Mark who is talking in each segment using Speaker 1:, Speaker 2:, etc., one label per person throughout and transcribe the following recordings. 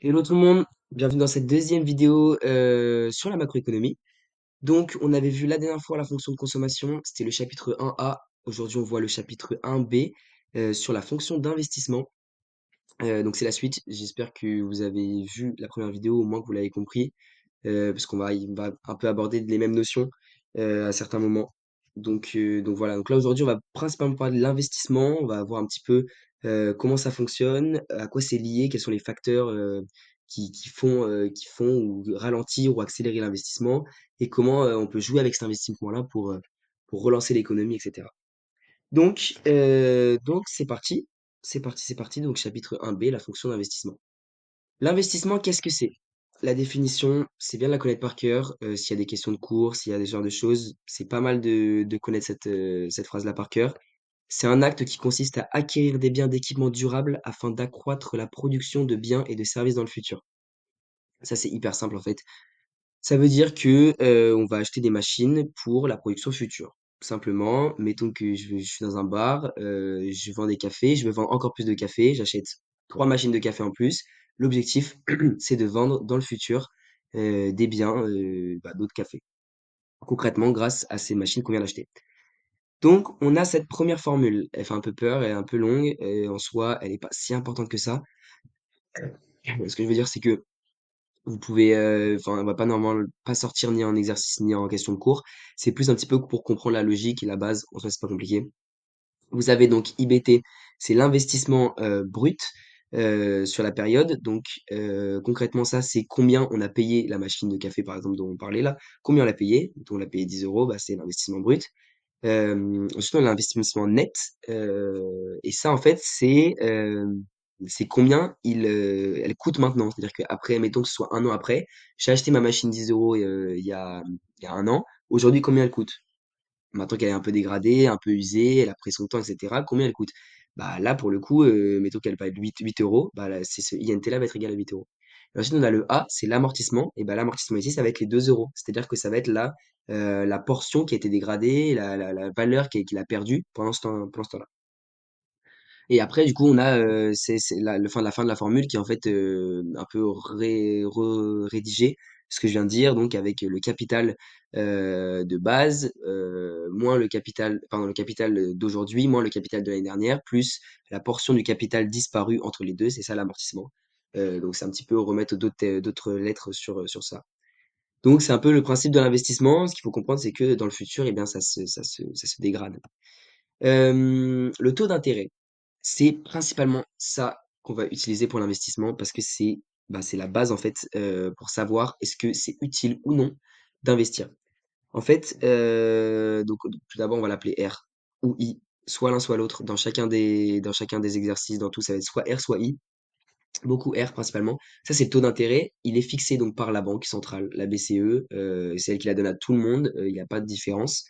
Speaker 1: Hello tout le monde, bienvenue dans cette deuxième vidéo sur la macroéconomie. Donc on avait vu la dernière fois la fonction de consommation, c'était le chapitre 1A. Aujourd'hui on voit le chapitre 1B sur la fonction d'investissement. Donc c'est la suite, j'espère que vous avez vu la première vidéo, au moins que vous l'avez compris parce il va un peu aborder les mêmes notions à certains moments. Donc voilà, donc là aujourd'hui on va principalement parler de l'investissement, on va voir un petit peu comment ça fonctionne, à quoi c'est lié, quels sont les facteurs qui font ou ralentir ou accélérer l'investissement, et comment on peut jouer avec cet investissement-là pour relancer l'économie, etc. Donc c'est parti, donc chapitre 1B, la fonction d'investissement. L'investissement, qu'est-ce que c'est? La définition, c'est bien de la connaître par cœur. S'il y a des questions de cours, s'il y a des genres de choses, c'est pas mal de connaître cette phrase-là par cœur. C'est un acte qui consiste à acquérir des biens d'équipement durable afin d'accroître la production de biens et de services dans le futur. Ça, c'est hyper simple en fait. Ça veut dire que on va acheter des machines pour la production future. Tout simplement, mettons que je suis dans un bar, je vends des cafés, je veux vendre encore plus de café, j'achète 3 machines de café en plus. L'objectif, c'est de vendre dans le futur des biens, d'autres cafés. Concrètement, grâce à ces machines qu'on vient d'acheter. Donc, on a cette première formule. Elle fait un peu peur, elle est un peu longue, et en soi, elle n'est pas si importante que ça. Ce que je veux dire, c'est que vous pouvez, enfin, on va pas normalement pas sortir ni en exercice ni en question de cours. C'est plus un petit peu pour comprendre la logique et la base. En soi, c'est pas compliqué. Vous avez donc IBT, c'est l'investissement brut sur la période. Donc concrètement, ça, c'est combien on a payé la machine de café, par exemple, dont on parlait là. Combien on l'a payé? Donc on l'a payé 10 euros, bah, c'est l'investissement brut. Ensuite, on a l'investissement net. Et ça, en fait, c'est combien elle coûte maintenant. C'est-à-dire qu'après, mettons que ce soit un an après, j'ai acheté ma machine 10 euros il y a un an. Aujourd'hui, combien elle coûte? Maintenant qu'elle est un peu dégradée, un peu usée, elle a pris son temps, etc., combien elle coûte? Bah là, pour le coup, mettons qu'elle va être 8 euros, bah là, c'est ce INT-là va être égal à 8 euros. Et ensuite, on a le A, c'est l'amortissement. Et bah l'amortissement ici, ça va être les 2 euros. C'est-à-dire que ça va être la portion qui a été dégradée, la valeur qu'il a perdue pendant ce temps-là. Et après, du coup, on a c'est la fin de la formule qui est en fait un peu rédigée, ce que je viens de dire, donc avec le capital de base, moins le capital d'aujourd'hui, moins le capital de l'année dernière, plus la portion du capital disparu entre les deux, c'est ça l'amortissement. Donc c'est un petit peu remettre d'autres lettres sur ça. Donc c'est un peu le principe de l'investissement. Ce qu'il faut comprendre, c'est que dans le futur, eh bien, ça se dégrade. Le taux d'intérêt. C'est principalement ça qu'on va utiliser pour l'investissement parce que c'est la base en fait, pour savoir est-ce que c'est utile ou non d'investir. En fait, donc tout d'abord on va l'appeler R ou I, soit l'un soit l'autre dans chacun des exercices, dans tout ça va être soit R soit I, beaucoup R principalement. Ça c'est le taux d'intérêt, il est fixé donc par la banque centrale, la BCE, c'est elle qui la donne à tout le monde, il y a pas de différence.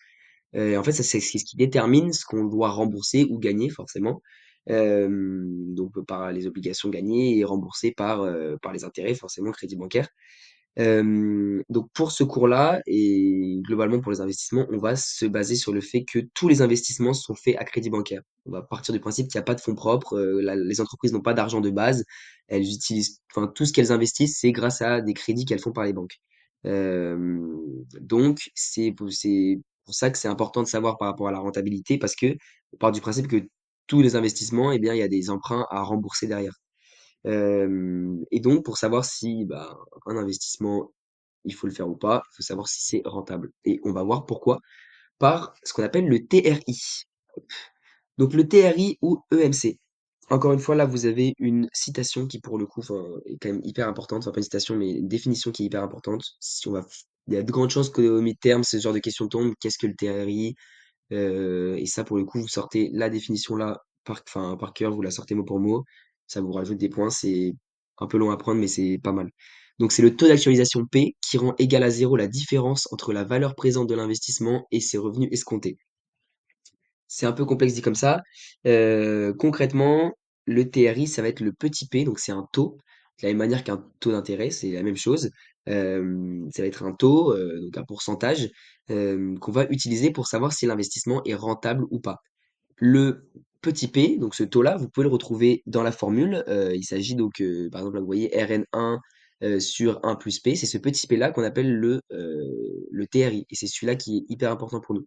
Speaker 1: En fait, ça, c'est ce qui détermine ce qu'on doit rembourser ou gagner forcément. Donc par les obligations gagnées et remboursées par les intérêts, forcément, crédit bancaire. Donc pour ce cours-là et globalement pour les investissements, on va se baser sur le fait que tous les investissements sont faits à crédit bancaire. On va partir du principe qu'il n'y a pas de fonds propres, les entreprises n'ont pas d'argent de base, elles utilisent, enfin tout ce qu'elles investissent, c'est grâce à des crédits qu'elles font par les banques. Donc c'est pour ça que c'est important de savoir par rapport à la rentabilité parce que on part du principe que tous les investissements, eh bien, il y a des emprunts à rembourser derrière. Et donc pour savoir si, bah, un investissement, il faut le faire ou pas, il faut savoir si c'est rentable. Et on va voir pourquoi par ce qu'on appelle le TRI. Donc le TRI ou EMC. Encore une fois, là, vous avez une citation qui, pour le coup, enfin, est quand même hyper importante. Enfin, pas une citation, mais une définition qui est hyper importante. Si on va, il y a de grandes chances qu'au mi-terme, ce genre de questions tombe. Qu'est-ce que le TRI? Et ça, pour le coup, vous sortez la définition là, par cœur, vous la sortez mot pour mot. Ça vous rajoute des points. C'est un peu long à prendre, mais c'est pas mal. Donc, c'est le taux d'actualisation P qui rend égal à zéro la différence entre la valeur présente de l'investissement et ses revenus escomptés. C'est un peu complexe dit comme ça. Concrètement, le TRI, ça va être le petit p, donc c'est un taux. De la même manière qu'un taux d'intérêt, c'est la même chose. Ça va être un taux, donc un pourcentage, qu'on va utiliser pour savoir si l'investissement est rentable ou pas. Le petit p, donc ce taux-là, vous pouvez le retrouver dans la formule. Il s'agit donc, par exemple, là, vous voyez Rn1 sur 1 plus p. C'est ce petit p-là qu'on appelle le TRI. Et c'est celui-là qui est hyper important pour nous.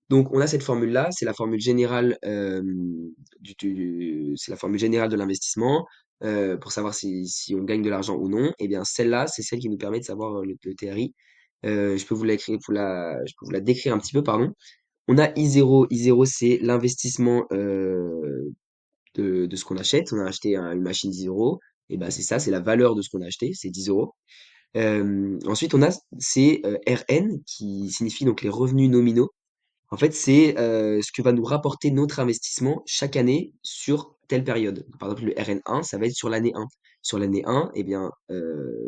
Speaker 1: Donc, on a cette formule-là, c'est la formule générale, c'est la formule générale de l'investissement pour savoir si on gagne de l'argent ou non. Et bien, celle-là, c'est celle qui nous permet de savoir le TRI. Je peux vous l'écrire, je peux vous la décrire un petit peu, pardon. On a I0. I0, c'est l'investissement de ce qu'on achète. On a acheté une machine 10 euros. Et ben, c'est ça, c'est la valeur de ce qu'on a acheté, c'est 10 euros. Ensuite, on a c'est RN qui signifie donc les revenus nominaux. En fait, c'est ce que va nous rapporter notre investissement chaque année sur telle période. Par exemple, le RN1, ça va être sur l'année 1. Sur l'année 1, eh bien,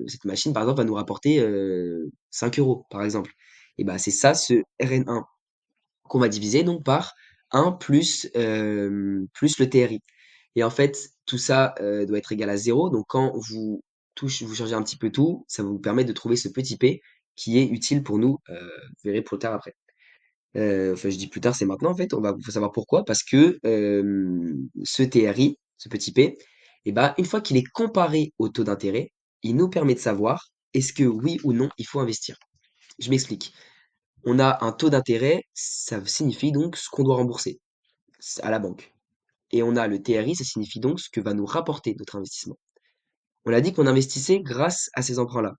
Speaker 1: cette machine, par exemple, va nous rapporter 5 euros, par exemple. Et ben, c'est ça, ce RN1 qu'on va diviser donc par 1 plus le TRI. Et en fait, tout ça doit être égal à 0. Donc quand vous changez un petit peu tout, ça va vous permettre de trouver ce petit p qui est utile pour nous. Vous verrez plus tard après. Enfin, je dis plus tard, c'est maintenant en fait. Faut savoir pourquoi. Parce que ce TRI, ce petit p, et ben, une fois qu'il est comparé au taux d'intérêt, il nous permet de savoir est-ce que oui ou non il faut investir. Je m'explique. On a un taux d'intérêt, ça signifie donc ce qu'on doit rembourser à la banque. Et on a le TRI, ça signifie donc ce que va nous rapporter notre investissement. On a dit qu'on investissait grâce à ces emprunts-là.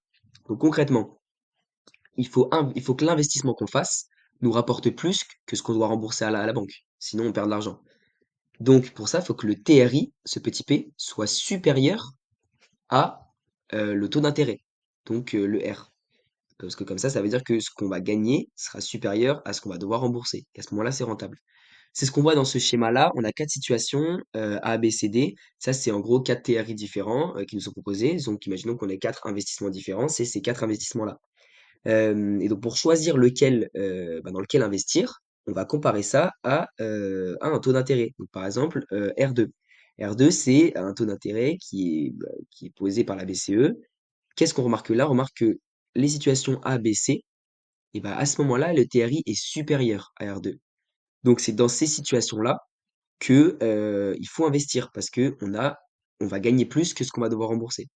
Speaker 1: Donc concrètement, il faut que l'investissement qu'on fasse nous rapporte plus que ce qu'on doit rembourser à la banque. Sinon, on perd de l'argent. Donc pour ça, il faut que le TRI, ce petit p, soit supérieur à le taux d'intérêt, donc le R. Parce que comme ça veut dire que ce qu'on va gagner sera supérieur à ce qu'on va devoir rembourser. Et à ce moment-là, c'est rentable. C'est ce qu'on voit dans ce schéma-là. On a 4 situations, A, B, C, D. Ça, c'est en gros 4 TRI différents qui nous sont proposés. Donc, imaginons qu'on ait 4 investissements différents. C'est ces 4 investissements-là. Et donc, pour choisir dans lequel investir, on va comparer ça à un taux d'intérêt. Donc, par exemple, R2. R2, c'est un taux d'intérêt qui est posé par la BCE. Qu'est-ce qu'on remarque là? On remarque que les situations A, B, C, et ben, à ce moment-là, le TRI est supérieur à R2. Donc, c'est dans ces situations-là que il faut investir parce que on va gagner plus que ce qu'on va devoir rembourser.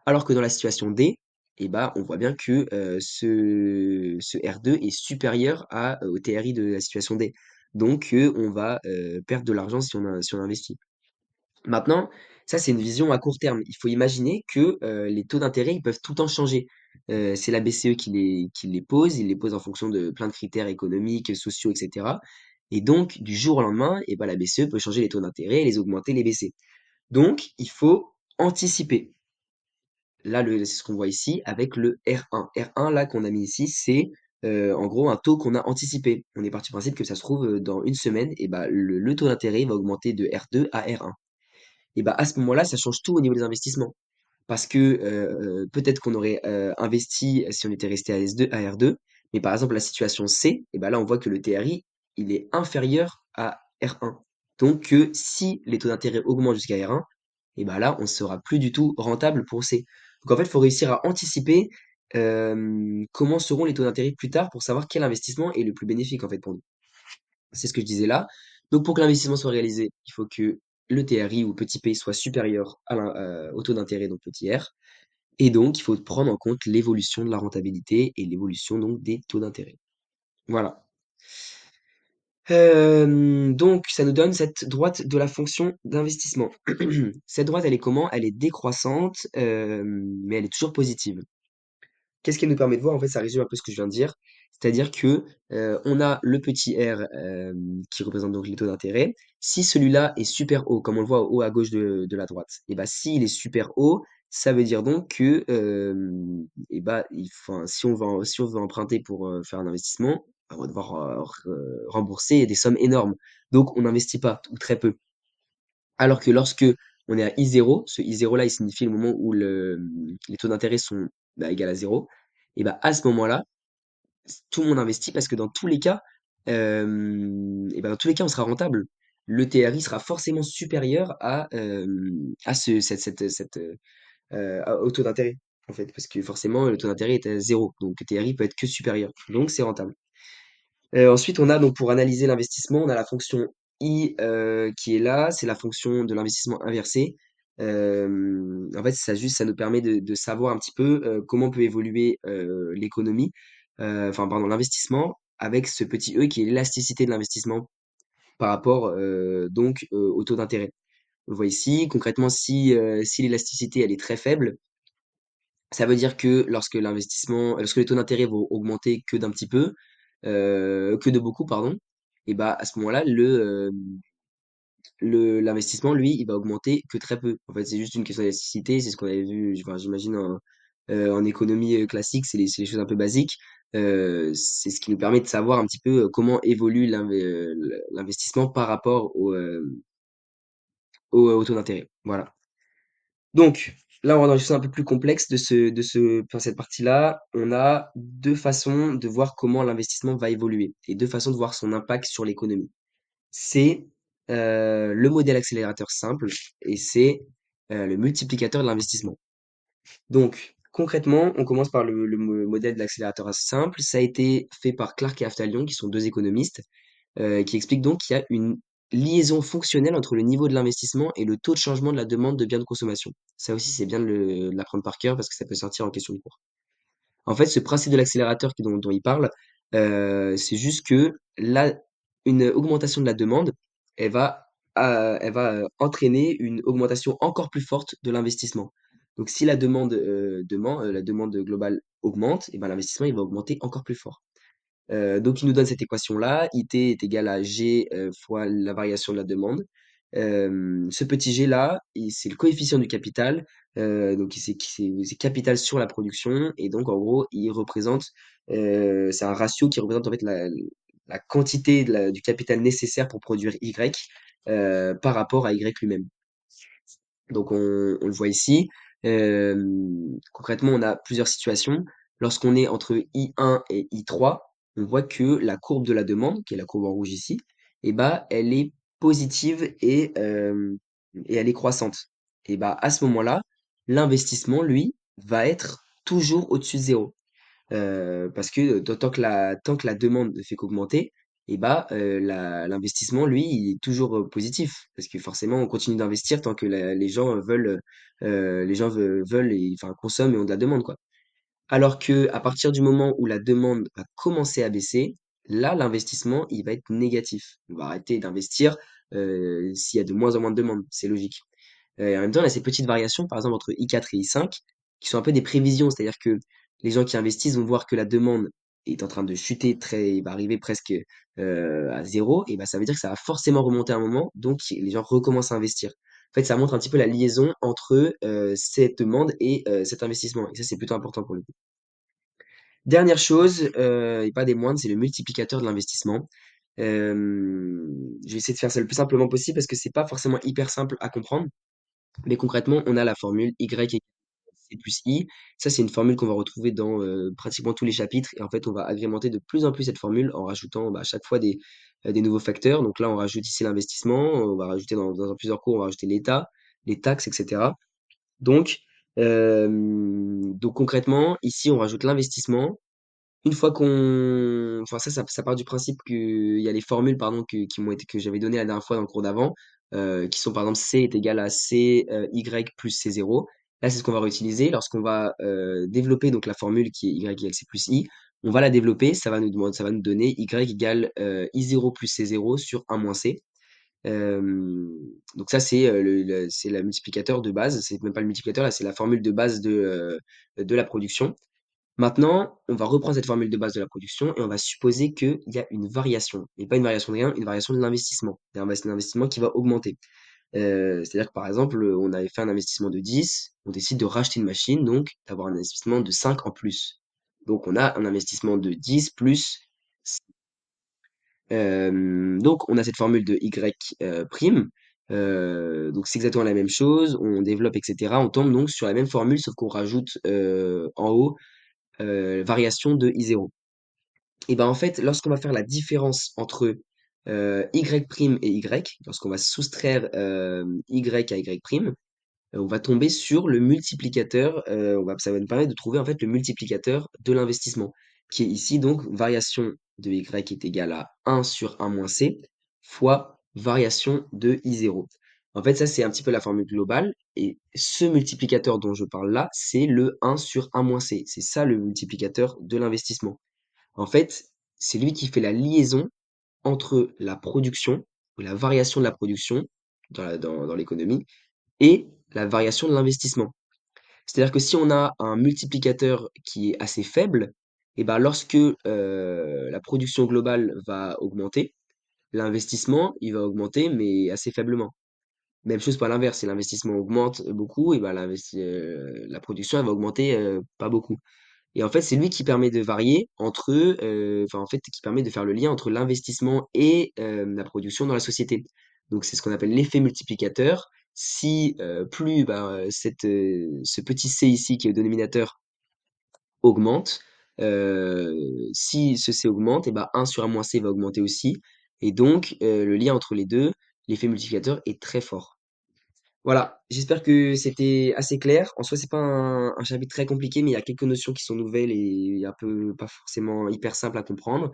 Speaker 1: Alors que dans la situation D, eh ben, on voit bien que ce R2 est supérieur au TRI de la situation D. Donc, on va perdre de l'argent si on investit. Maintenant, ça, c'est une vision à court terme. Il faut imaginer que les taux d'intérêt, ils peuvent tout le temps changer. C'est la BCE qui les pose. Il les pose en fonction de plein de critères économiques, sociaux, etc. Et donc, du jour au lendemain, eh ben, la BCE peut changer les taux d'intérêt, les augmenter, les baisser. Donc, il faut anticiper. Là, c'est ce qu'on voit ici avec le R1. R1, là, qu'on a mis ici, c'est en gros un taux qu'on a anticipé. On est parti du principe que ça se trouve dans une semaine, et ben, le taux d'intérêt va augmenter de R2 à R1. Et bah, à ce moment-là, ça change tout au niveau des investissements. Parce que peut-être qu'on aurait investi si on était resté à S2, à R2, mais par exemple la situation C, et ben là on voit que le TRI, il est inférieur à R1. Donc si les taux d'intérêt augmentent jusqu'à R1, et ben là on ne sera plus du tout rentable pour C. Donc en fait, il faut réussir à anticiper comment seront les taux d'intérêt plus tard pour savoir quel investissement est le plus bénéfique en fait pour nous. C'est ce que je disais là. Donc pour que l'investissement soit réalisé, il faut que le TRI ou petit p soit supérieur au taux d'intérêt, donc petit r. Et donc, il faut prendre en compte l'évolution de la rentabilité et l'évolution donc des taux d'intérêt. Voilà. Donc, ça nous donne cette droite de la fonction d'investissement. Cette droite, elle est comment? Elle est décroissante, mais elle est toujours positive. Qu'est-ce qu'elle nous permet de voir? En fait, ça résume un peu ce que je viens de dire. C'est-à-dire que, on a le petit r, qui représente donc les taux d'intérêt. Si celui-là est super haut, comme on le voit au haut à gauche de la droite, et bah, s'il est super haut, ça veut dire donc que, et bah, enfin, si on veut emprunter pour, faire un investissement, bah, on va devoir, rembourser des sommes énormes. Donc on n'investit pas ou très peu. Alors que lorsque on est à I0, ce I0 là, il signifie le moment où les taux d'intérêt sont, bah, égal à 0, et bah, à ce moment-là, tout le monde investit parce que dans tous les cas, et bah, dans tous les cas, on sera rentable. Le TRI sera forcément supérieur à au taux d'intérêt, en fait, parce que forcément, le taux d'intérêt est à 0, donc le TRI peut être que supérieur, donc c'est rentable. Ensuite, on a donc pour analyser l'investissement, on a la fonction I qui est là, c'est la fonction de l'investissement inversé. En fait, ça nous permet de savoir un petit peu comment peut évoluer l'économie, enfin, pardon, l'investissement avec ce petit e qui est l'élasticité de l'investissement par rapport au taux d'intérêt. On le voit ici, concrètement, si l'élasticité elle est très faible, ça veut dire que lorsque les taux d'intérêt vont augmenter que d'un petit peu, que de beaucoup, pardon, et bah à ce moment-là, l'investissement, lui, il va augmenter que très peu. En fait, c'est juste une question d'élasticité, c'est ce qu'on avait vu, enfin, j'imagine en économie classique, c'est les choses un peu basiques. C'est ce qui nous permet de savoir un petit peu comment évolue l'investissement par rapport au taux d'intérêt. Voilà. Donc, là, on va dans les choses un peu plus complexes enfin, cette partie-là. On a deux façons de voir comment l'investissement va évoluer et deux façons de voir son impact sur l'économie. C'est le modèle accélérateur simple et c'est le multiplicateur de l'investissement. Donc, concrètement, on commence par le modèle de l'accélérateur simple. Ça a été fait par Clark et Aftalion, qui sont deux économistes, qui expliquent donc qu'il y a une liaison fonctionnelle entre le niveau de l'investissement et le taux de changement de la demande de biens de consommation. Ça aussi, c'est bien de l'apprendre par cœur parce que ça peut sortir en question de cours. En fait, ce principe de l'accélérateur dont il parle, c'est juste que là, une augmentation de la demande, elle va entraîner une augmentation encore plus forte de l'investissement. Donc, si la demande globale augmente, et ben, l'investissement, il va augmenter encore plus fort. Donc il nous donne cette équation-là, IT est égal à G fois la variation de la demande. Ce petit G-là, c'est le coefficient du capital, donc c'est capital sur la production, et donc en gros, c'est un ratio qui représente en fait la quantité du capital nécessaire pour produire Y par rapport à Y lui-même. Donc on le voit ici. Concrètement, on a plusieurs situations. Lorsqu'on est entre I1 et I3, on voit que la courbe de la demande, qui est la courbe en rouge ici, eh bah, elle est positive et elle est croissante. Et bah, à ce moment-là, l'investissement, lui, va être toujours au-dessus de zéro. Parce que tant que la demande ne fait qu'augmenter, et bah, l'investissement, lui, il est toujours positif. Parce que forcément, on continue d'investir tant que les gens veulent et enfin, consomment et ont de la demande, quoi. Alors que à partir du moment où la demande va commencer à baisser, là, l'investissement, il va être négatif. On va arrêter d'investir s'il y a de moins en moins de demande. C'est logique. Et en même temps, on a ces petites variations, par exemple, entre I4 et I5, qui sont un peu des prévisions. C'est-à-dire que les gens qui investissent vont voir que la demande est en train de chuter va arriver presque à zéro. Et ben, ça veut dire que ça va forcément remonter à un moment. Donc, les gens recommencent à investir. En fait, ça montre un petit peu la liaison entre cette demande et cet investissement. Et ça, c'est plutôt important pour le coup. Dernière chose, et pas des moindres, c'est le multiplicateur de l'investissement. Je vais essayer de faire ça le plus simplement possible parce que c'est pas forcément hyper simple à comprendre. Mais concrètement, on a la formule Y égale C plus I. Ça, c'est une formule qu'on va retrouver dans pratiquement tous les chapitres. Et en fait, on va agrémenter de plus en plus cette formule en rajoutant à chaque fois des nouveaux facteurs. Donc là, on rajoute ici l'investissement. On va rajouter dans plusieurs cours, on va rajouter l'État, les taxes, etc. Donc, donc concrètement, ici, on rajoute l'investissement. Une fois enfin ça part du principe qu'il y a les formules pardon que j'avais données la dernière fois dans le cours d'avant, qui sont par exemple C est égal à C, Y plus C0. Là, c'est ce qu'on va réutiliser lorsqu'on va, développer donc la formule qui est Y égale C plus I. On va la développer, ça va nous donner Y égale, I0 plus C0 sur 1 moins C. Donc ça, c'est le multiplicateur de base. C'est même pas le multiplicateur, là, c'est la formule de base de la production. Maintenant, on va reprendre cette formule de base de la production et on va supposer qu'il y a une variation, et pas une variation de rien, une variation de l'investissement. C'est un investissement qui va augmenter. C'est-à-dire que par exemple, on avait fait un investissement de 10, on décide de racheter une machine, donc d'avoir un investissement de 5 en plus. Donc on a un investissement de 10 plus. Donc on a cette formule de Y prime. Donc c'est exactement la même chose, on développe, etc. On tombe donc sur la même formule, sauf qu'on rajoute en haut variation de I0. Et ben en fait, lorsqu'on va faire la différence entre Y' et Y, lorsqu'on va soustraire Y à Y', on va tomber sur le multiplicateur, ça va nous permettre de trouver en fait le multiplicateur de l'investissement, qui est ici donc variation de Y est égale à 1 sur 1 moins C fois variation de I0. En fait, ça, c'est un petit peu la formule globale. Et ce multiplicateur dont je parle là, c'est le 1 sur 1 moins C. C'est ça le multiplicateur de l'investissement. En fait, c'est lui qui fait la liaison entre la production, ou la variation de la production dans l'économie, et la variation de l'investissement. C'est-à-dire que si on a un multiplicateur qui est assez faible, et ben lorsque la production globale va augmenter, l'investissement, il va augmenter, mais assez faiblement. Même chose pour l'inverse, si l'investissement augmente beaucoup, et ben la production, elle va augmenter pas beaucoup. Et en fait, c'est lui qui permet de varier entre, enfin en fait, qui permet de faire le lien entre l'investissement et la production dans la société. Donc c'est ce qu'on appelle l'effet multiplicateur. Si plus ce petit c ici qui est le dénominateur augmente, si ce c augmente, et ben 1 sur 1 moins c va augmenter aussi. Et donc le lien entre les deux, l'effet multiplicateur est très fort. Voilà, j'espère que c'était assez clair. En soi, c'est pas un chapitre très compliqué, mais il y a quelques notions qui sont nouvelles et un peu pas forcément hyper simples à comprendre.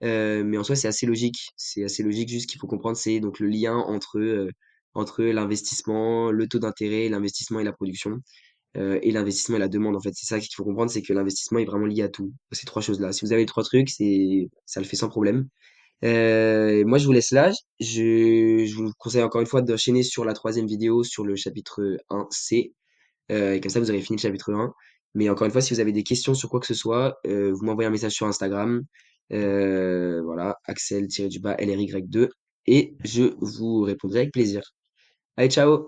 Speaker 1: Mais en soi, c'est assez logique. C'est assez logique. Juste qu'il faut comprendre, c'est donc le lien entre l'investissement, le taux d'intérêt, l'investissement et la production, et l'investissement et la demande. En fait, c'est ça qu'il faut comprendre, c'est que l'investissement est vraiment lié à tout. Ces trois choses-là. Si vous avez les trois trucs, ça le fait sans problème. Moi, je vous laisse là. Je vous conseille encore une fois d'enchaîner sur la troisième vidéo sur le chapitre 1C. Et comme ça, vous aurez fini le chapitre 1. Mais encore une fois, si vous avez des questions sur quoi que ce soit, vous m'envoyez un message sur Instagram. Voilà, Axel-LRY2. Et je vous répondrai avec plaisir. Allez, ciao!